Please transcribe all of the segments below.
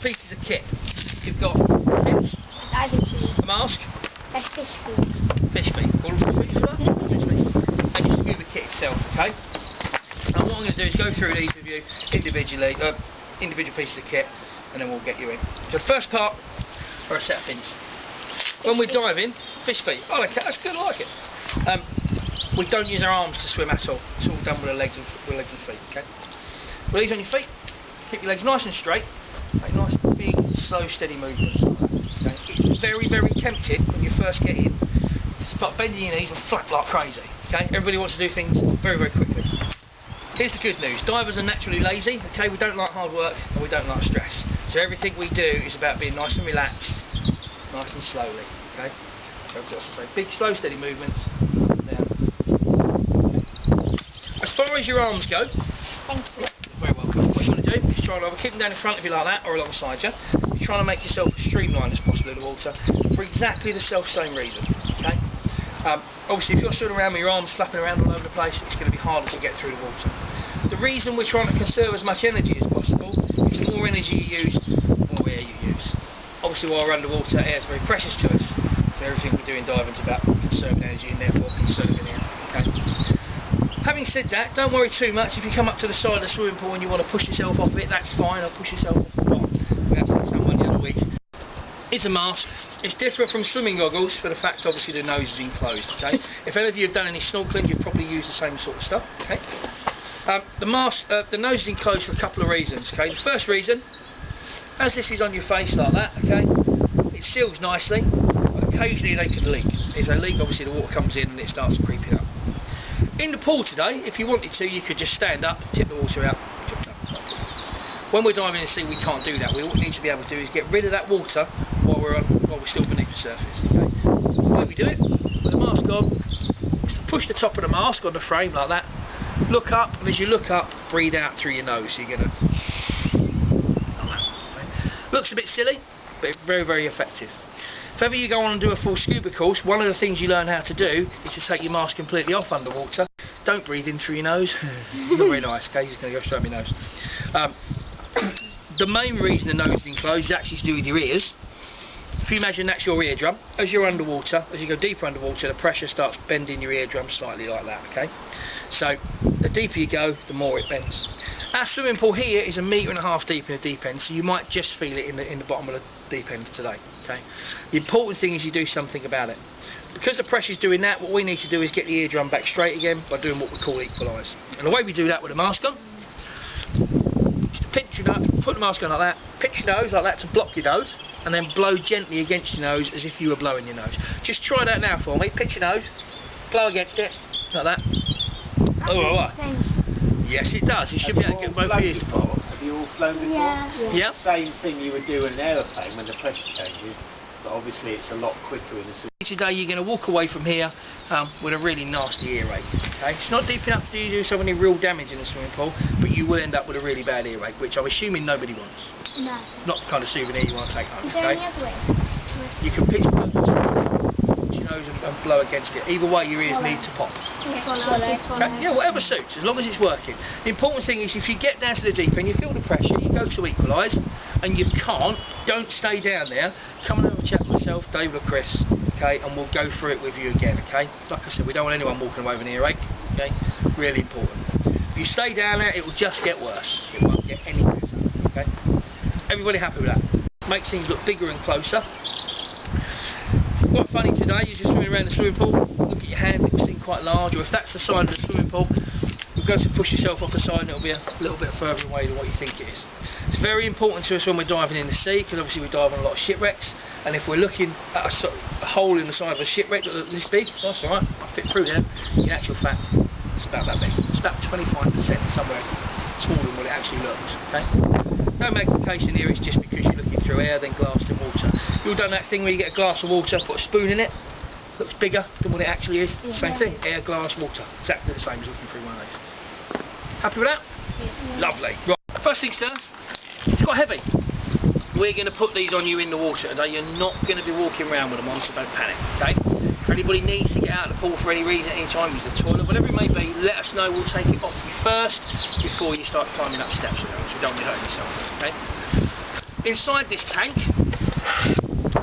pieces of kit. You've got fins, a mask, a fish feed. Fish feet. All of the fish feet, fish feet. And your scuba kit itself, okay? And what I'm going to do is go through these with you individually, individual pieces of kit, and then we'll get you in. So the first part are a set of fins. When we're diving, fish feet. Oh, okay, that's good, I like it. We don't use our arms to swim at all. It's all done with the legs and feet, okay? Release on your feet, keep your legs nice and straight, make nice, big, slow, steady movements. Okay? It's very, very tempting when you first get in to start bending your knees and flap like crazy. Okay? Everybody wants to do things very, very quickly. Here's the good news, divers are naturally lazy, okay? We don't like hard work and we don't like stress. So everything we do is about being nice and relaxed, nice and slowly, okay? So just say big, slow, steady movements, down. As far as your arms go, thank you. You're very welcome. What you want to do is try and either keep them down in front of you like that or alongside you. You're trying to make yourself as streamlined as possible in the water for exactly the self-same reason, okay? Obviously if you're swimming around with your arms flapping around all over the place, it's going to be harder to get through the water. The reason we're trying to conserve as much energy as possible is the more energy you use, the more air you use. Obviously while we're underwater, air is very precious to us, so everything we do in diving is about conserving energy and therefore conserving air. Okay? Having said that, don't worry too much if you come up to the side of the swimming pool and you want to push yourself off it, that's fine, I'll push yourself off the bottom. We had someone the other week. It's a mask. It's different from swimming goggles for the fact obviously the nose is enclosed, okay? If any of you have done any snorkeling, you've probably used the same sort of stuff, okay? The nose is enclosed for a couple of reasons, okay? The first reason, as this is on your face like that, okay, it seals nicely, but occasionally they can leak. If they leak, obviously the water comes in and it starts creeping up. In the pool today, if you wanted to, you could just stand up, tip the water out, jump down. When we're diving in the sea, we can't do that. What we need to be able to do is get rid of that water while we're still beneath the surface. Okay? The way we do it, with the mask on, is to push the top of the mask on the frame like that. Look up, and as you look up, breathe out through your nose. So you're going to. Looks a bit silly, but very, very effective. If ever you go on and do a full scuba course, one of the things you learn how to do is to take your mask completely off underwater. Don't breathe in through your nose. Not very nice, okay? It's going to go straight up your nose. The main reason the nose is enclosed is actually to do with your ears. If you imagine that's your eardrum, as you're underwater, as you go deeper underwater, the pressure starts bending your eardrum slightly like that, okay? So, the deeper you go, the more it bends. Our swimming pool here is 1.5 meters deep in the deep end, so you might just feel it in the bottom of the deep end today, okay? The important thing is you do something about it. Because the pressure's doing that, what we need to do is get the eardrum back straight again by doing what we call equalise. And the way we do that with a mask on, pinch your nose, put the mask on like that, pinch your nose like that to block your nose, and then blow gently against your nose as if you were blowing your nose. Just try that now for me. Pinch your nose, blow against it, like that. Yes, it does. You should be able to get both ears to pop. Have you all flown before? Yeah. Same thing you would do in an aeroplane when the pressure changes, but obviously it's a lot quicker in the swimming. Today you're going to walk away from here with a really nasty earache. Okay? It's not deep enough for you to do so any real damage in the swimming pool, but you will end up with a really bad earache, which I'm assuming nobody wants. No. Not the kind of souvenir you want to take home. Is there Okay? any other way? You can pinch your nose and blow against it. Either way, your ears need to pop. Okay? Yeah, whatever suits, as long as it's working. The important thing is if you get down to the deep end, you feel the pressure, you go to equalise, and you can't, don't stay down there. Come and have a chat with myself, Dave or Chris, okay, and we'll go through it with you again, okay? Like I said, we don't want anyone walking away with an earache, okay? Really important. If you stay down there, it will just get worse. It won't get any better, okay? Everybody happy with that? Makes things look bigger and closer. Quite funny today, you're just swimming around the swimming pool, look at your hand, it will seem quite large, or if that's the side of the swimming pool, you'll go to push yourself off the side and it'll be a little bit further away than what you think it is. It's very important to us when we're diving in the sea, because obviously we dive on a lot of shipwrecks, and if we're looking at a hole in the side of a shipwreck that looks this big, that's alright, I'll fit through there. In actual fact, it's about that big. It's about 25% somewhere smaller than what it actually looks, okay? No magnification here, it's just because you're looking through air, then glass, then water. You've done that thing where you get a glass of water, put a spoon in it, looks bigger than what it actually is. Yeah. Same thing, air, glass, water. Exactly the same as looking through one of those. Happy with that? Yeah. Lovely. Right. First things first, it's quite heavy. We're going to put these on you in the water today. You're not going to be walking around with them on, so don't panic, okay? If anybody needs to get out of the pool for any reason at any time, use the toilet, whatever it may be, let us know. We'll take it off you first before you start climbing up steps, because we don't want to hurt yourself, okay? inside this tank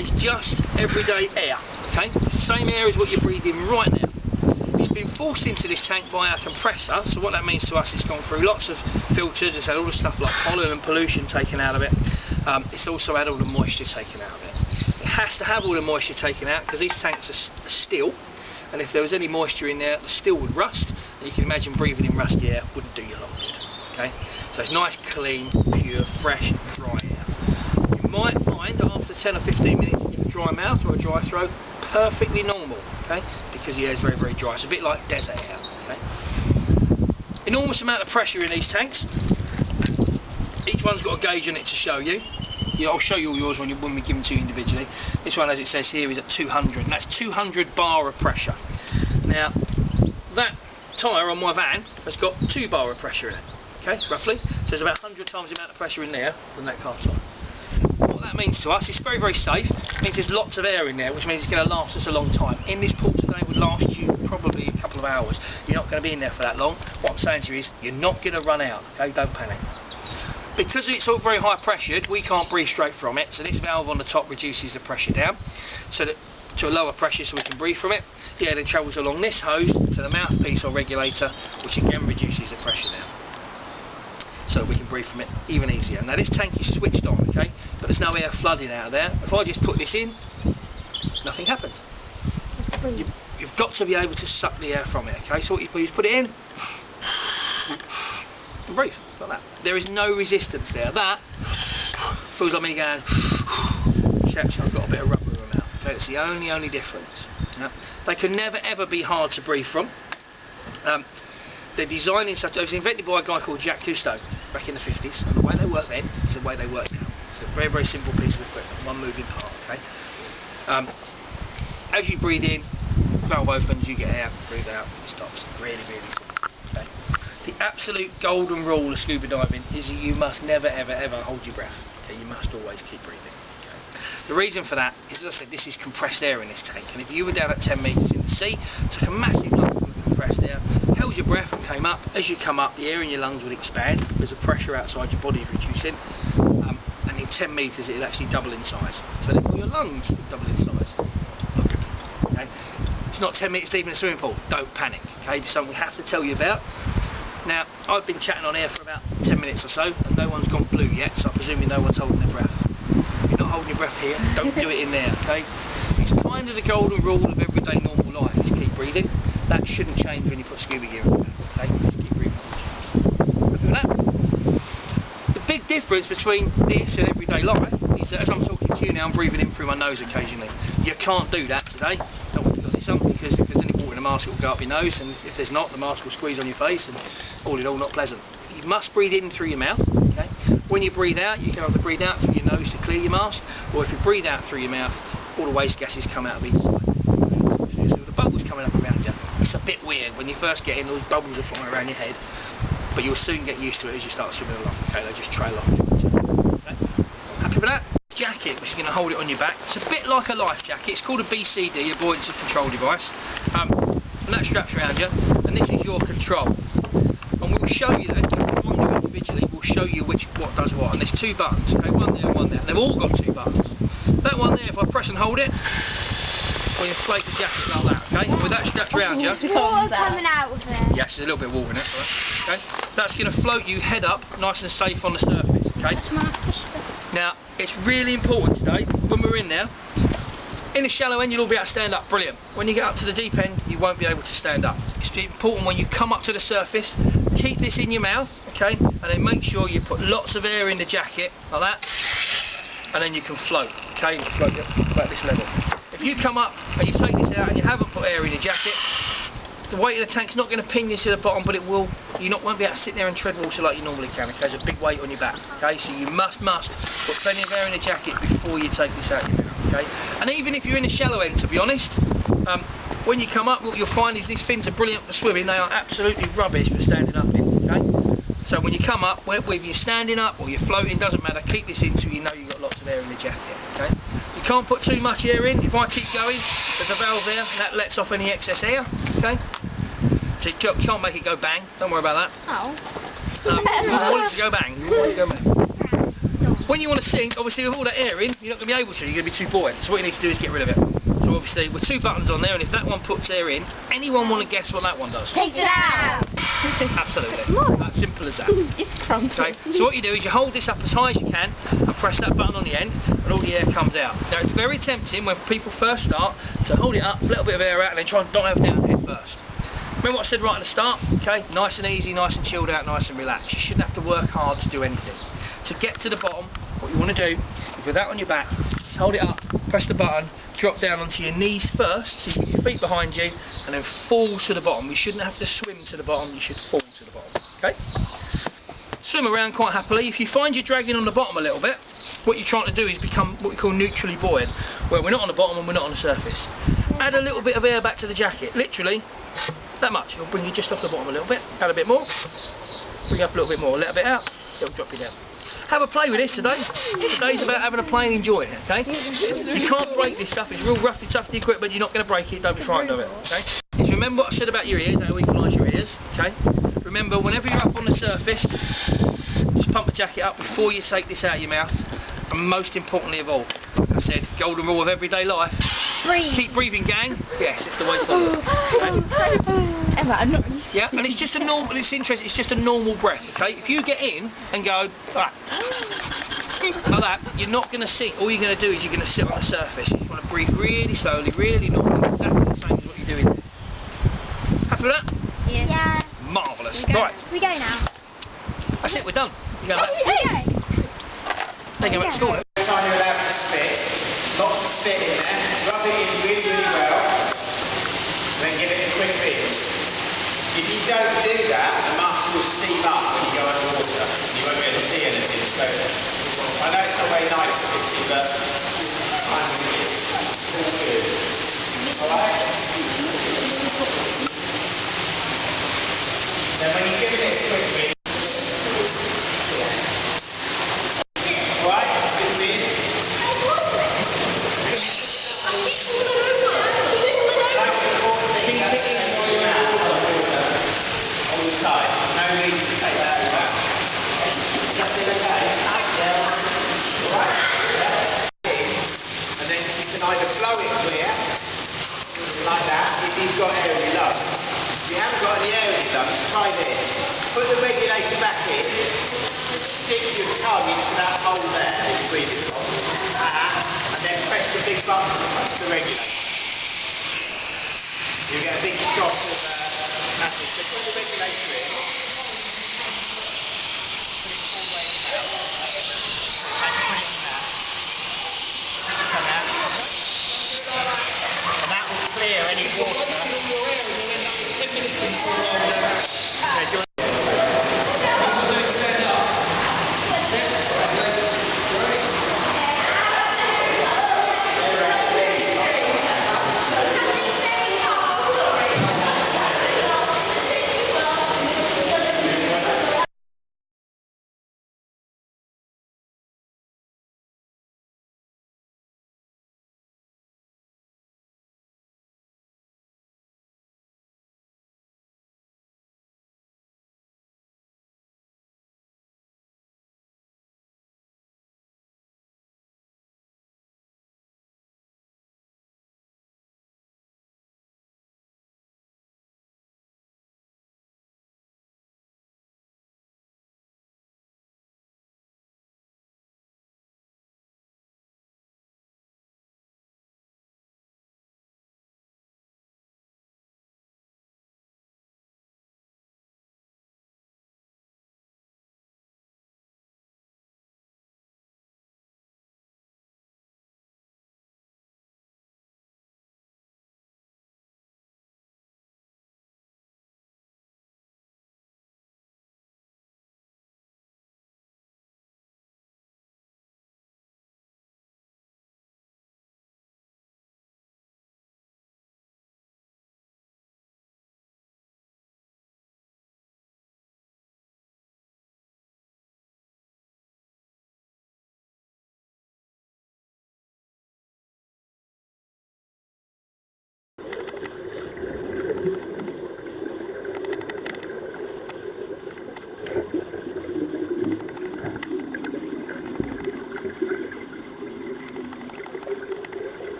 is just everyday air, okay? It's the same air as what you're breathing right now. It's been forced into this tank by our compressor, so what that means to us, it's gone through lots of filters, it's had all the stuff like pollen and pollution taken out of it. It's also had all the moisture taken out of it. It has to have all the moisture taken out because these tanks are steel, and if there was any moisture in there, the steel would rust, and you can imagine breathing in rusty air wouldn't do you a lot of good. Okay? So it's nice, clean, pure, fresh, dry air. You might find after 10 or 15 minutes you have a dry mouth or a dry throat, perfectly normal, okay? Because the air is very, very dry. It's a bit like desert air, okay? Enormous amount of pressure in these tanks. Each one's got a gauge on it to show you. I'll show you all yours when we give them to you individually. This one, as it says here, is at 200, and that's 200 bar of pressure. Now, that tyre on my van has got 2 bar of pressure in it, okay, roughly. So there's about 100 times the amount of pressure in there than that car tyre. What that means to us, it's very, very safe. It means there's lots of air in there, which means it's going to last us a long time. In this pool today would last you probably a couple of hours. You're not going to be in there for that long. What I'm saying to you is, you're not going to run out, okay, don't panic. Because it's all very high pressured, we can't breathe straight from it, so this valve on the top reduces the pressure down so that to a lower pressure so we can breathe from it. The air then travels along this hose to the mouthpiece or regulator, which again reduces the pressure down so we can breathe from it even easier. Now this tank is switched on, okay, but there's no air flooding out of there. If I just put this in, nothing happens. You've got to be able to suck the air from it, okay, so what you do is put it in and breathe, like that. There is no resistance there. That feels like me going, except I've got a bit of rubber in my mouth. Okay, that's the only difference. Yeah. They can never ever be hard to breathe from. They're designing such. It was invented by a guy called Jacques Cousteau back in the 50s. And the way they work then is the way they work now. It's a very, very simple piece of equipment, one moving part. Okay. As you breathe in, valve opens, you get air, breathe out, it stops. Really, really simple. Okay. The absolute golden rule of scuba diving is that you must never, ever, ever hold your breath. Okay, you must always keep breathing. Okay. The reason for that is, as I said, this is compressed air in this tank, and if you were down at 10 metres in the sea, took a massive lump of compressed air, held your breath and came up, as you come up, the air in your lungs would expand because the pressure outside your body is reducing, and in 10 metres it would actually double in size. So therefore your lungs would double in size. Not good. Okay. It's not 10 metres deep in a swimming pool. Don't panic. Okay, it's something we have to tell you about. Now, I've been chatting on air for about 10 minutes or so, and no one's gone blue yet, so I presume no one's holding their breath. If you're not holding your breath here, don't do it in there, okay? It's kind of the golden rule of everyday normal life, is keep breathing. That shouldn't change when you put scuba gear on, okay? Just keep breathing. Happy with that? The big difference between this and everyday life is that as I'm talking to you now, I'm breathing in through my nose occasionally. You can't do that today. Not when you've got this on, because if there's any water in the mask, it will go up your nose, and if there's not, the mask will squeeze on your face, and all in all, not pleasant. You must breathe in through your mouth, okay? When you breathe out, you can either breathe out through your nose to clear your mask, or if you breathe out through your mouth, all the waste gases come out of each side. Okay? So the bubbles coming up around you, it's a bit weird. When you first get in, those bubbles are flying around your head, but you'll soon get used to it as you start swimming along, okay? They just trail off. Okay? Happy with that? Jacket, which is going to hold it on your back. It's a bit like a life jacket. It's called a BCD, a buoyancy control device. And that straps around you, and this is your control. And we'll show you that. One individually will show you what does what. And there's 2 buttons, okay? One there and one there. They've all got 2 buttons. That one there, if I press and hold it, we'll inflate the jacket like that, okay? And with that strapped around you, Water coming out of it. yes, there's a little bit of water in it, okay? That's going to float you head up, nice and safe on the surface, okay? That's my fish. Now, it's really important today, when we're in there, in the shallow end you'll all be able to stand up, brilliant. When you get up to the deep end, you won't be able to stand up. It's important when you come up to the surface, keep this in your mouth, okay, and then make sure you put lots of air in the jacket, like that, and then you can float, okay, you float about this level. If you come up and you take this out and you haven't put air in your jacket, the weight of the tank's not going to pin you to the bottom, but it will. You won't be able to sit there and tread water like you normally can. Okay, there's a big weight on your back. Okay, so you must put plenty of air in the jacket before you take this out. Okay, and even if you're in the shallow end, to be honest, when you come up, what you'll find is these fins are brilliant for swimming. They are absolutely rubbish for standing up in. Okay, so when you come up, whether you're standing up or you're floating, doesn't matter. Keep this in so you know you've got lots of air in the jacket. Okay, you can't put too much air in. If I keep going, there's a valve there, and that lets off any excess air. Okay. So you can't make it go bang, don't worry about that. Oh. You want it to go bang, you want it to go bang. when you want to sink, obviously with all that air in, you're not going to be able to, you're going to be too buoyant. So what you need to do is get rid of it. So obviously with 2 buttons on there, and if that one puts air in, anyone want to guess what that one does? Take it out. Absolutely. That's simple as that. It's crumbly. Okay, so what you do is you hold this up as high as you can and press that button on the end and all the air comes out. Now it's very tempting when people first start to hold it up, a little bit of air out and then try and dive down head first. Remember what I said right at the start? Okay, nice and easy, nice and chilled out, nice and relaxed. You shouldn't have to work hard to do anything. To get to the bottom, what you want to do is with that on your back, just hold it up, press the button, drop down onto your knees first, so you get your feet behind you, and then fall to the bottom. You shouldn't have to swim to the bottom, you should fall to the bottom. Okay? Swim around quite happily. If you find you're dragging on the bottom a little bit, what you're trying to do is become what we call neutrally buoyant, where we're not on the bottom and we're not on the surface. Add a little bit of air back to the jacket, literally that much. It'll bring you just off the bottom a little bit. Add a bit more, bring up a little bit more, let a bit out, it'll drop you down. Have a play with this today. Today's about having a play and enjoying it, okay? You can't break this stuff, it's real roughy, toughy equipment, you're not going to break it, don't be frightened of it, okay? Just remember what I said about your ears, how to equalise your ears, okay? Remember, whenever you're up on the surface, just pump the jacket up before you take this out of your mouth, and most importantly of all, like I said, golden rule of everyday life, Breathe. keep breathing, gang. Yes, it's the way forward. Okay? Emma, I'm not... Yeah, and it's just a normal. It's interesting. It's just a normal breath. Okay, if you get in and go like that, you're not going to sink. All you're going to do is you're going to sit on the surface. You just want to breathe really slowly, really normally, exactly the same as what you're doing. Happy with that? Yeah. Marvellous. We go. Right. We go now. That's it. We're done. You go back. We go. Take it back to school. Every time you're allowed to spit, lots of spit in there, rub it in really, really well, then give it a quick rinse. If you don't do that, the mask will steam up when you go underwater. You won't be able to see anything. So I know it's not very nice to see, but this is kind of it. It's all good. Alright? Then when you give it a quick rinse, either blow it clear, like that, if you've got air in your lungs. If you haven't got any air in your lungs, try this. Put the regulator back in, stick your tongue into that hole there that you're breathing from, and then press the big button to touch the regulator. You get a big shot of massive